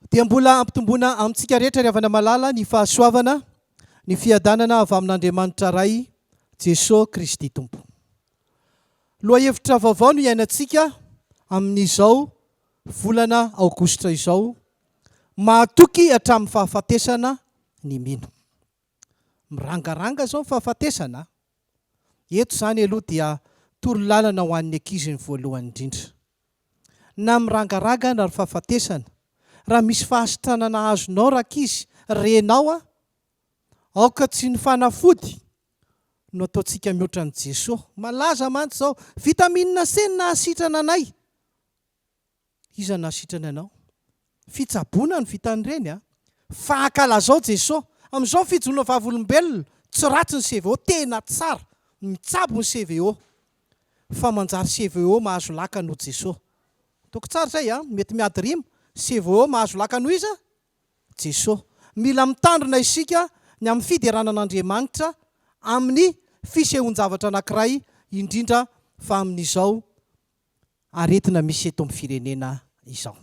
dia mbola ampitomboana amintsika rehetra ry havana malala ny fahasoavana ny fiadanana avy amin'Andriamanitra ray Jesosy Kristy Tompo. Loha hevitra vaovao no iainantsika amin'izao volana aogositra izao, mahatoky hatramin'ny fahafatesana ny mino. Mirangaranga izao ny fahafatesana. Eto izany aloha dia torolalana ho an'ny ankizy ny voalohany indrindra. Na mirangaranga na fahafatesana, raha misy fahasitranana azonao rakizy renao aoka tsy ny fanafody no ataontsika mihoatra ny Jesosy. Malaza mantsy izao, vitamina C nahasitrana anay. Iza nahasitrana anao? Fitsaboana ny vitan'ireny Fahakalazao Jesosy. Amin'izao fijono vavolombelona, tsy ratsy ny CVO, tena tsara, mitsabo ny CVO. Fa manjary CVO mahazo laka no Jesosy. Toko tsara zay mety miady rima. CVO mahazo laka no iza? Jesosy. Mila mitandrina isika ny amin'ny fideranan'Andriamanitra amin'ny fisehoan-javatra anankiray, indrindra fa amin'izao aretina misy eto amin'ny firenena izao.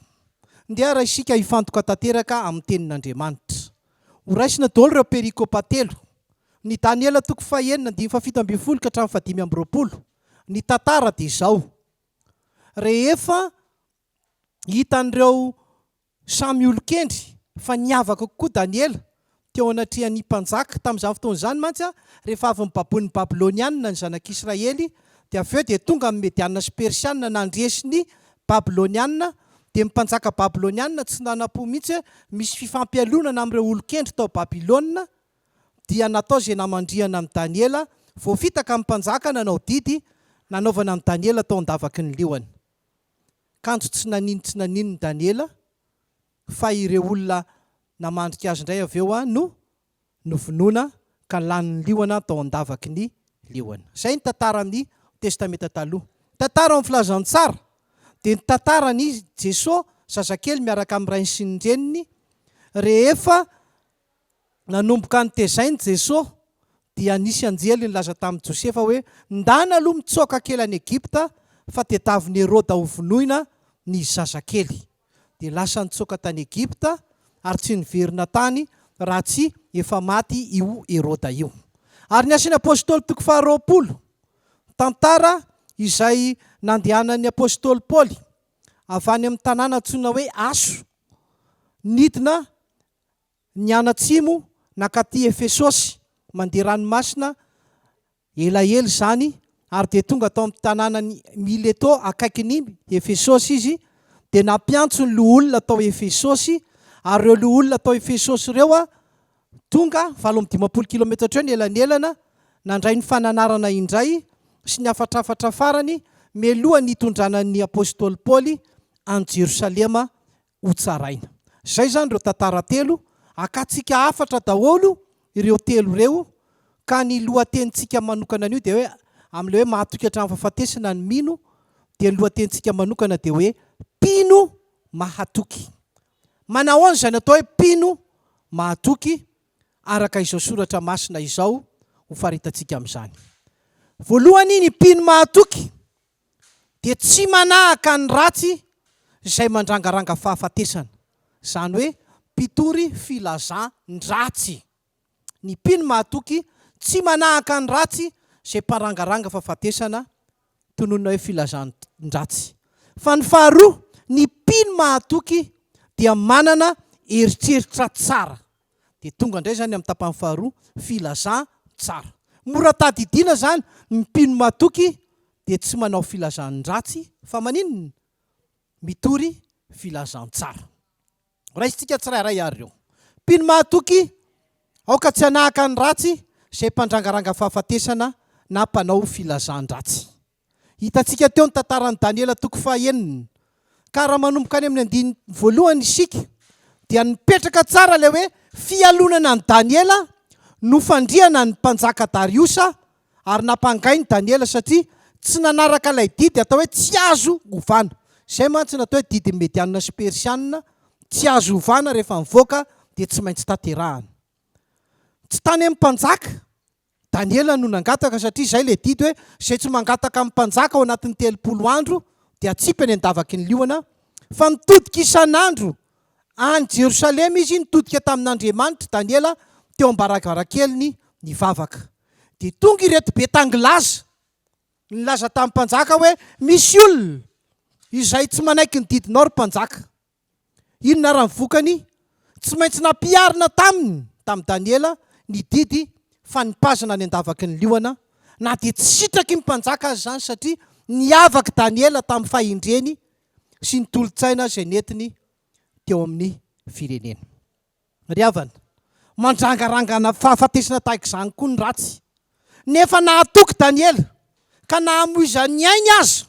Ndia raha isika hifantoka tanteraka amin'ny tenin'Andriamanitra. Horaisina daholo ireo perikopa telo. Ny Daniela 9:7-10 ka hatramin'ny 5:20. Ny tantara dia izao. Rehefa hitan'ireo samy olon-kendry fa niavaka kokoa Daniela teo anatrehan'ny mpanjaka tamin'izany fotoana izany mantsy rehefa avy ny Babilonianina ny zanak'Israely, dia avy eo dia tonga amin'ny Mediana sy Persianina nandresy ny Babilonianina. Dia mpanjaka Babilonianina tsy nanam-po mihitsy misy fifampialonana amin'ireo olon-kendry tao Babilôna, dia natao izay namandriana amin'ny Daniela. Voafitaka amin'ny mpanjaka nanao didy nanaovana amin'ny Daniela tao andavaky ny liona. Kanjo tsy nanin'ny Daniela, fa ireo olona namandrika azy indray avy eo no vonoina ka lanin'ny liona tao andavaky ny liona. Izay ny tantaran'ny testamenta taloha. Tantara amin'ny filazantsara dia ny tantaran'i Jesosy zazakely miaraka amin'ny rainy sy ny reniny. Rehefa nanomboka nitezainy Jesosy dia nisy anjely nilaza tamin'i Josefa hoe ndana aloha mitsoaka kely any Egypta fa tetavin'i Herôda ho vonoina ny zazakely. Dia lasa nitsoaka tany Egypta ary tsy niverina tany raha tsy efa maty io Herôda io. Ary ny asin'ny apôstôly 20, tantara izay nandehanan'ny apôstôly Paoly avy any amin'ny tanàna antsoina hoe Aso, nidina ny anatsimo nakaty Efesosy, mandeha ranomasina elaela izany, ary dia tonga tao amin'ny tanàna Mileto akaikin'ny Efesosy izy, dia nampiantso ny loholona tao Efesosy. Ary ireo loholona tao Efesosy ireo tonga 7-10 kilometatra ny elanelana, nandray ny fananarana indray sy ny afatrafatra farany meloha ny hitondranan'ny apôstôly Paoly any Jerosalema ho tsaraina. Izay zany ireo tantara telo, akatsika afatra daholo ireo telo ireo, ka ny lohatenintsika manokana an'io dia hoe amin'ilay hoe mahatoky hatramin'ny fahafatesana ny mino, dia ny lohatenintsika manokana dia hoe mpino mahatoky. Manao an'izay natao hoe mpino mahatoky araka izao soratra masina izao ho faritantsika amin'izany. Voalohany, ny mpino mahatoky dia tsy manahaka ny ratsy izay mandrangaranga fahafatesana, izany hoe mpitory filazan-dratsy. Ny mpino mahatoky tsy manahaka ny ratsy izay mparangaranga fahafatesana tononona hoe filazan-dratsy. Fa ny faharoa, ny mpino mahatoky dia manana eritreritra tsara. Dia tonga indray zany amin'ny tapany faharoa, filazan-tsara. Mora tadidiana zany ny mpino mahatoky dia tsy manao filazan-dratsy fa maninona? Mitory filazan-tsara. Raisitsika tsirairay ary ireo. Mpino mahatoky aoka tsy hanahaka ny ratsy izay mpandrangaranga fahafatesana na mpanao filazan-dratsy. Hitantsika teo ny tantaran'i Daniela 9:9. Ka raha manomboka any amin'ny 1 voalohany isika dia nipetraka tsara ilay hoe fialonana ny Daniela no fandriana ny mpanjaka Dariosa, ary nampangainy Daniela satria tsy nanaraka ilay didy atao hoe tsy azo ovana. Izay mantsy natao hoe didy Mediana sy Persianina, tsy azo ovana rehefa mivoaka dia tsy maintsy tanterahana. Tsy tany amin'ny mpanjaka Daniela no nangataka, satria izay ilay didy hoe izay tsy mangataka amin'ny mpanjaka ao anatin'ny 30 andro dia atsipy any andavaky ny liona, fa mitodika isan'andro any Jerosalema izy nitodika tamin'Andriamanitra Daniela teo am-baravarankeliny nivavaka. Dia tonga ireto Betangilaza nilaza tamin'ny mpanjaka hoe misy olona izay tsy manaiky ny didinao ry mpanjaka. Inona raha nivokany? Tsy maintsy nampiarina tamin'ny Daniela ny didy fanipazana ny andavaky ny liona, na dia tsy sitraky ny mpanjaka azy zany satria niavaka Daniela tamin'ny fahindreny sy ny tolotsaina izay nentiny teo amin'ny firenena. Ry havana, mandrangarangana fahafatesana tahaka izany koa ny ratsy. Nefa nahatoky Daniela ka nahamoiza ny ainy azy,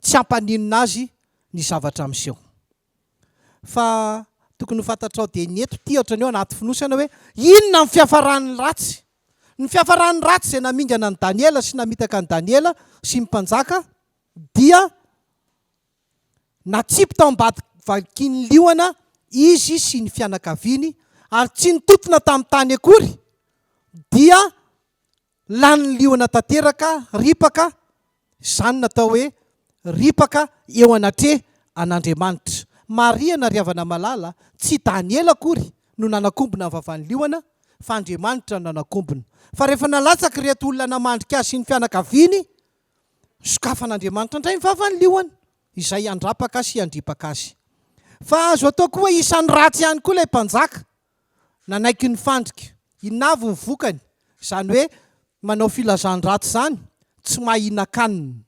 tsy hampaninona azy ny zavatra miseho. Fa tokony ho fantatrao dia ny eto ty ohatrany eo anaty finosana hoe inona ny fiafaran'ny ratsy. Ny fiafaran'ny ratsy izay namingana ny Daniela sy namitaka ny Daniela sy ny mpanjaka dia natsipy tao am-badivakin'ny liona izy sy ny fianakaviany, ary tsy nitotona tamin'ny tany akory dia lany liona tanteraka ripaka. Izany natao hoe ripaka eo anatre an'Andriamanitra. Marihana ry havana malala, tsy Daniela akory no nanakombona ny vavan'ny liona, fa Andriamanitra no nanakombona. Fa rehefa nalatsaka reto olona namandrika azy sy ny fianakaviany, sokafan'Andriamanitra indray ny vavan'ny liona izay andrapaka sy andripaka azy. Fa azo atao koa isan'ny ratsy ihany koa ilay mpanjaka, nanaiky ny fandrika, inavo ny vokany, izany hoe manao filazany ratsy zany, tsy mahina-kanina,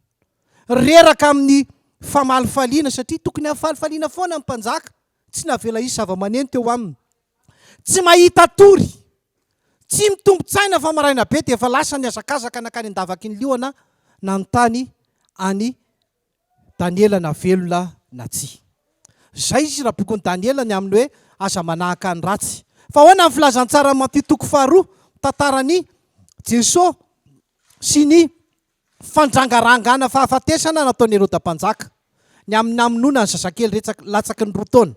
reraka amin'ny famalifaliana satria tokony hafalifaliana foana ny mpanjaka, tsy navela izy zava-maneno teo aminy. Tsy mahita tory, tsy mitombon-tsaina fa maraina be dia efa lasa niazakazaka nakany andavaky ny liona nanontany any Daniela na velona na tsia. Zay izy raha bokony Daniela ny amin'ny hoe aza manahaka ny ratsy. Fa hoana ny filazantsara matitoko faharoa tantarany Jesosy sy ny fandrangarangana fahafatesana nataony Heroda-mpanjaka ny amin'ny namonona ny zazakely latsaky ny 2 taona.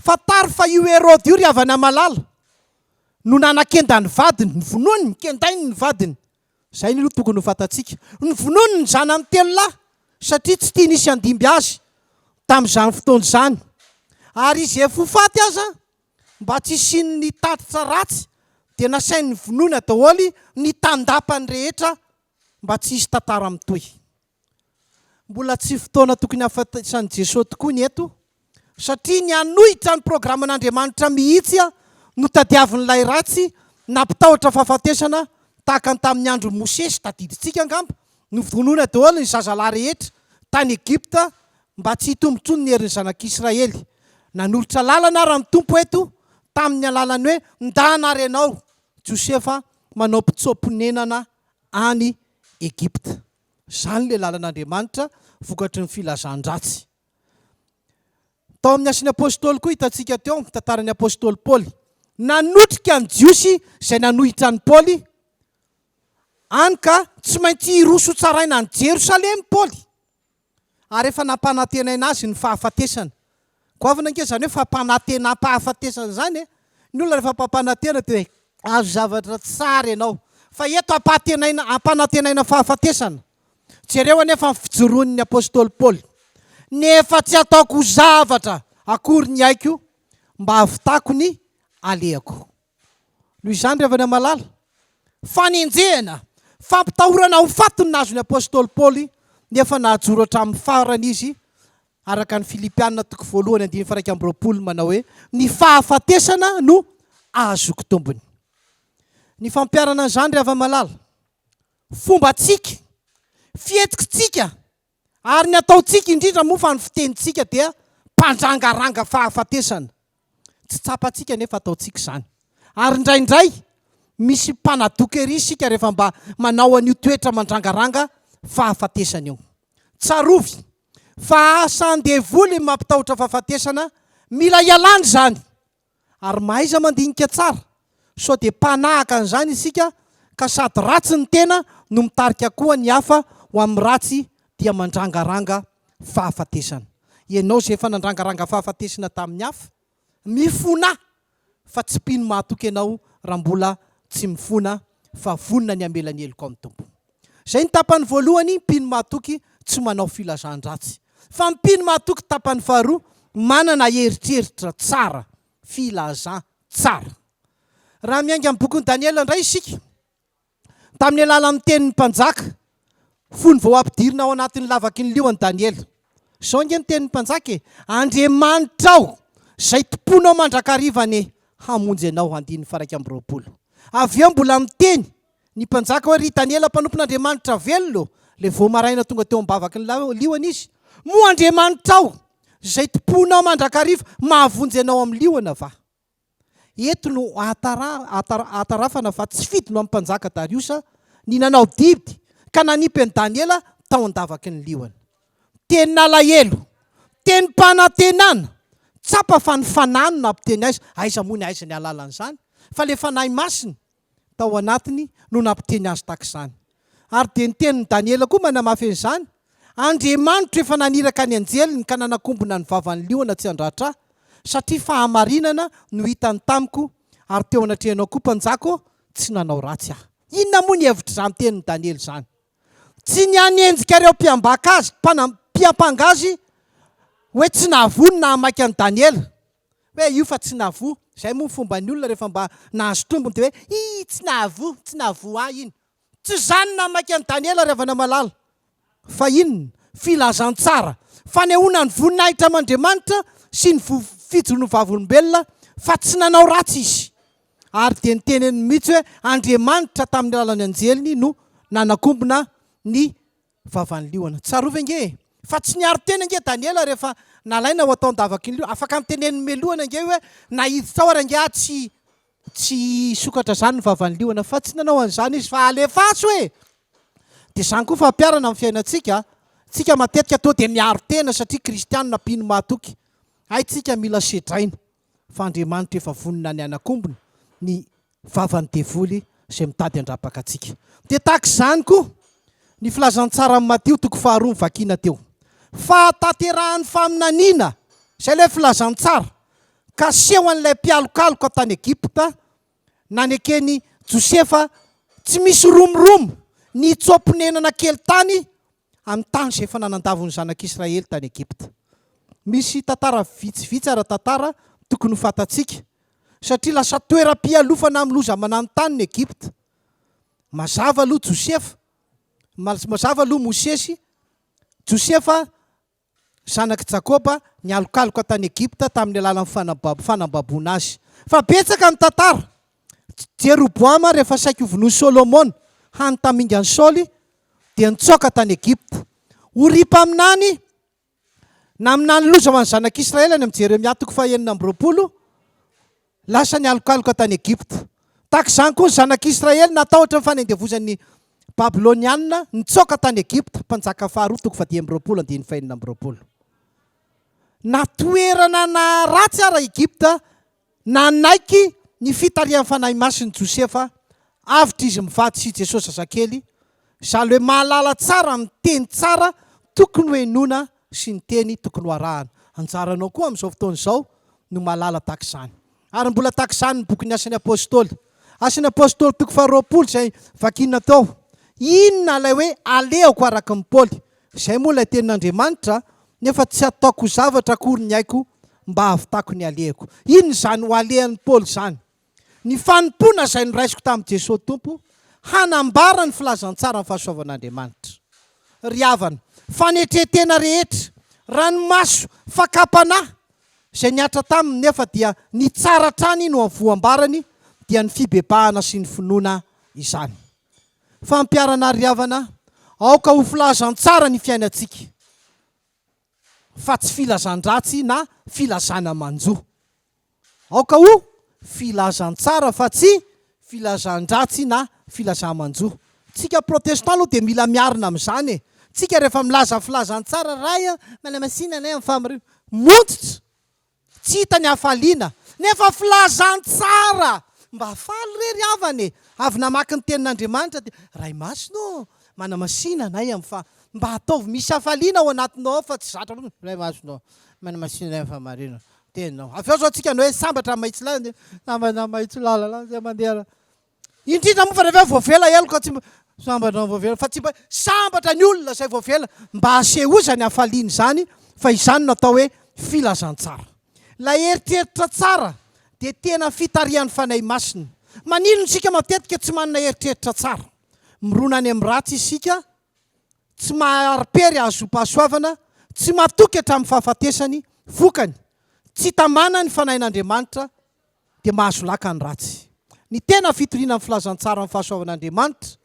Fa tary fa io Herody io ry havana malala no nanakenda ny vadiny, ny vonoany ny kendainy ny vadiny. Zay ny aloha tokony ho fantatsika. Ny vonoany ny zanany 3 lahy satria tsy tia nisy andimby azy tamin'izany fotoana izany. Ary izy efa faty aza mba tsy hisiany ny tatitra ratsy dia nasainy vonoana daholo ny tandapany rehetra mba tsy hisy tantara mitohy. Mbola tsy fotoana tokony hahafantasan'i Jesosy tokoa ny eto, satria ny hanohitra ny programan'Andriamanitra mihitsy no tadiavin'ilay ratsy nampitahotra fahafatesana tahaka ny tamin'ny andro Mosesy tadiditsika angamba, no vonoana daholo ny zazalahy rehetra tany Egypta mba tsy hitombontsoa ny herin'ny zanak'Israely. Nanolotra lalana raha ny tompo eto tamin'ny alalany hoe ndana renao Josefa manao mpitsomponenana any Egypta. Zany le lalan'Andriamanitra vokatry ny filazan-dratsy. Tao amin'ny asin'ny apôstôly koa hitantsika teo tantaran'ny apôstôly Paoly, nanotrika ny jiosy izay nanohitra ny Paoly any ka tsy maintsy hiroso tsaraina ny Jerosalema Paoly. Ary efa nampanantenaina azy ny fahafatesana. Goavana ange zany hoe fampanantenam-pahafatesana zany. Ny olona rehefa mpampanantena dia azo zavatra tsara ianao. Fa eto ampanantenaina fahafatesana. Jereo anefa ny fijoroan'ny apôstôly Paoly. Nefa tsy ataoko zavatra akory ny aiko mba havitako ny alehako. Noho izany ry havana malala, fanenjehana, fampitahorana ho fatony nazo ny apôstôly Paoly, nefa nahajoro hatramin'ny farany izy, araka ny Filipianina 1:1-2 manao hoe ny fahafatesana no ahazoko tombony. Ny fampiarana an'izany ry havana malala, fombatsika, fihetsikintsika, ary ny ataontsika indrindra moa fa ny fitenitsika dia mpandrangaranga fahafatesana. Tsy tsapantsika nefa ataontsika izany. Ary indraindray misy mpanadoka ery isika rehefa mba manao an'io toetra mandrangaranga fahafatesana io. Tsarovy fa asa andevoly mampitahotra fahafatesana, mila ialany zany. Ary mahaiza mandinika tsara, sao dia mpanahaka an'izany isika ka sady ratsy ny tena no mitarika koa ny hafa ho amin'ny ratsy dia mandrangaranga fahafatesana. Ianao izay efa nandrangaranga fahafatesana tamin'ny hafa, mifona fa tsy mpino mahatoky ianao raha mbola tsy mifona, fa vonona ny amelany heloka amin'ny tompo. Izay ny tapany voalohany, mpino mahatoky tsy manao filazan-dratsy. Fa mpino mahatoky tapany faharoa manana eritreritra tsara, filazà tsara. Raha miainga amin'ny bokin'i Daniela indray isika, tamin'ny alalan'ny tenin'ny mpanjaka, fony vao ampidirina ao anatin'ny lavaky ny lioan'i Daniela. Sao nge ny tenin'ny mpanjaka e, Andriamanitra ao izay tomponao mandrakarivany hamonjy anao andiny faraika amby roapolo. Avy eo mbola miteny ny mpanjaka hoe ry Daniela mpanompon'Andriamanitra velona, le vao maraina tonga teo mibavaky ny liona izy. Moa Andriamanitra ao izay tomponao mandrakariva mahavonjy anao amin'ny liona va. Eto no atarafana fa tsy fidino amin'ny mpanjaka Dariosa ny nanao didy ka nanipy ny Daniela tao andavaky ny liona. Teny nalahelo, teny mpanantenana, tsapa fa ny fanano na ampiteny aiza, aiza moa ny aiza ny alalan'izany. Fa le fanahy masiny tao anatiny no nampiteny azy tak'izany. Ary dia ny tenin'ny Daniela koa manamafy an'izany. Andriamanitra efa naniraka ny anjeliny ka nanakombona ny vavan'ny liona tsy handratra, satria fahamarinana no hitany tamiko ary teo anatrehanao koa mpanjako tsy nanao ratsy aho. Inona moa ny hevitra izany tenin'ny Daniela izany? Tsy nianenjika ireo mpiambaka azy, mpiampanga azy hoe tsy nahavoa na hamaky an'i Daniela. Hoe io fa tsy nahavoa. Izay moa fomba ny olona rehefa mba nahazo tombony dia hoe tsy nahavoa iny. Tsy zany nahamaky an'i Daniela Ravana Malala. Fa inona? Filazantsara, fanehoana ny voninahitra aman'Andriamanitra sy ny fijoro ny vavolombelona fa tsy nanao ratsy izy. Ary dia niteneny mihitsy hoe Andriamanitra tamin'ny alalan'ny anjeliny no nanakombona ny vavan'ny liona. Tsarovy ange, fa tsy niaro tena ange Daniela rehefa nalaina ho atao andavaky ny liona. Afaka miteneny melohana ange hoe nahiditra ao ary ange tsy sokatra zany ny vavan'ny liona, fa tsy nanao an'izany izy fa alefaso e. Dia izany koa fampiarana amin'ny fiainantsika, tsika matetika to dia miaro tena satria kristianina pino mahatoky. Tsika mila sedraina fa Andriamanitra efa vonona ny anakombona ny vavan'ny devoly izay mitady handrapaka atsika. Dia tahaka izany koa ny filazantsara amin'ny Matio 2:2 vakina teo. Fahatanterahan'ny faminaniana izay ilay filazantsara ka seho an'ilay mpialokaloka tany Egipta nanekeny Josefa tsy misy romoromo ny tsomponenana kely tany amin'ny tany izay efa nanandavony zanak'Israely tany Egipta. Misy tantara vitsivitsy ara-tantara tokony ho fantatsika satria lasa toeram-pialofana amin'ny loza mananontany ny Egipta. Mazava aloha Josefa, mazava aloha Mosesy, Josefa zanaky Jakoba nialokaloka tany Egipta tamin'ny alalan'ny fanambaboana azy. Fa betsaka ny tantara. Jeroboama rehefa saika hovon'ny Solomona hanotamingany Saoly dia nitsoaka tany Egipta. Oripa aminany na aminany loza ho an'ny zanak'Israely any amin'ny Jeremia 9:20 lasa nialokaloka tany Egipta. Tahaka izany koa ny zanak'Israely natahotra ny fanendevozan'ny Babilonianina nitsoaka tany Egipta. Mpanjaka faharoa 2:20-20. Natoerana na ratsy ara Egipta nanaiky ny fitarihan'ny fanahy masiny Josefa avitra izy mivady sy Jesosy zazakely. Izany hoe mahalala tsara, miteny tsara, tokony ho henoina sy ny teny tokony ho arahana. Anjaranao koa amin'izao fotoana izao no mahalala tahaka izany. Ary mbola tahaka izany ny bokin'ny Asan'ny Apôstôly. Asan'ny Apôstôly 2:20 izay vakina tao. Inona ilay hoe aleoko araka ny Paoly? Izay moa ilay tenin'Andriamanitra, nefa tsy ataoko zavatra akory ny aiko mba ahavitako ny alehako. Inona izany ho alehan'ny Paoly izany? Ny fanompona izay noraisiko tamin'i Jesosy Tompo hanambara ny filazantsara ny fahasoavan'Andriamanitra. Ry havana, fanetretena rehetra, ranomaso, fakapanahy izay niatra taminy nefa dia ny tsara trany no avoambarany dia ny fibebahana sy ny finoana izany. Fampiarana ry havana, aoka ho filazantsara ny fiainantsika fa tsy filazandratsy na filazana manjo. Aoka ho filazantsara fa tsy filazandratsy na filazamanjo. Tsika protestant aloha dia mila miarina amin'izany e. Tsika rehefa milaza filazantsara raya malamasina na amin'ny montsitra tsy hita ny hafaliana nefa filazantsara mba faly rery havany e. Avy namaky ny tenin'Andriamanitra dia ray masino manamasina nay amin'ny mba ataovy misy hafaliana ao anatinao fa tsy zatra ray masino manamasina nay famarina teninao. Avy eo zao tsika no hoe sambatra maitso lala, sambatra maitso lala zay mandeha. Indrindra moa fa rehefa voavela eloko tsy sambatra voavela fa tsy sambatra ny olona izay voavela mba asehozany hafaliana izany fa izany natao hoe filazantsara. Ilay eritreritra tsara dia tena fitarian'ny fanahy masina. Manilona isika matetika tsy manana eritreritra tsara. Mirona any amin'ny ratsy isika, tsy maharipery azo-pahasoavana, tsy matoky hatramin'ny fahafatesany, vokany tsy tamana ny fanahin'Andriamanitra dia mahazo laka ny ratsy. Ny tena fitoriana amin'ny filazantsara amin'ny fahasoavan'Andriamanitra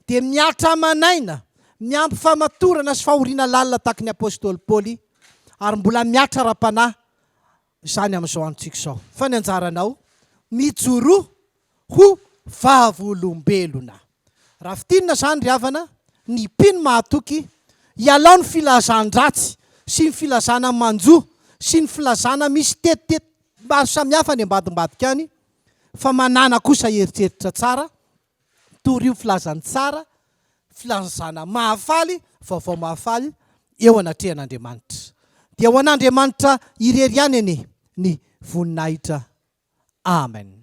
dia miatra manaina, miampy famatorana sy fahoriana lalina tahaka ny apôstôly Paoly, ary mbola miatra ra-panahy izany amin'izao antsika izao. Fa ny anjaranao mijoro ho vavolombelona. Raha fitinina izany ry havana, ny mpino mahatoky hialao ny filazan-dratsy sy ny filazana manjo sy ny filazana misy tetitety maro samihafa ny ambadimbadika any, fa manana kosa eritreritra tsara, tory io filazantsara, filazana mahafaly, vaovao mahafaly eo anatrehan'Andriamanitra. Dia ho an'Andriamanitra irery ihany anie ny voninahitra. Amen.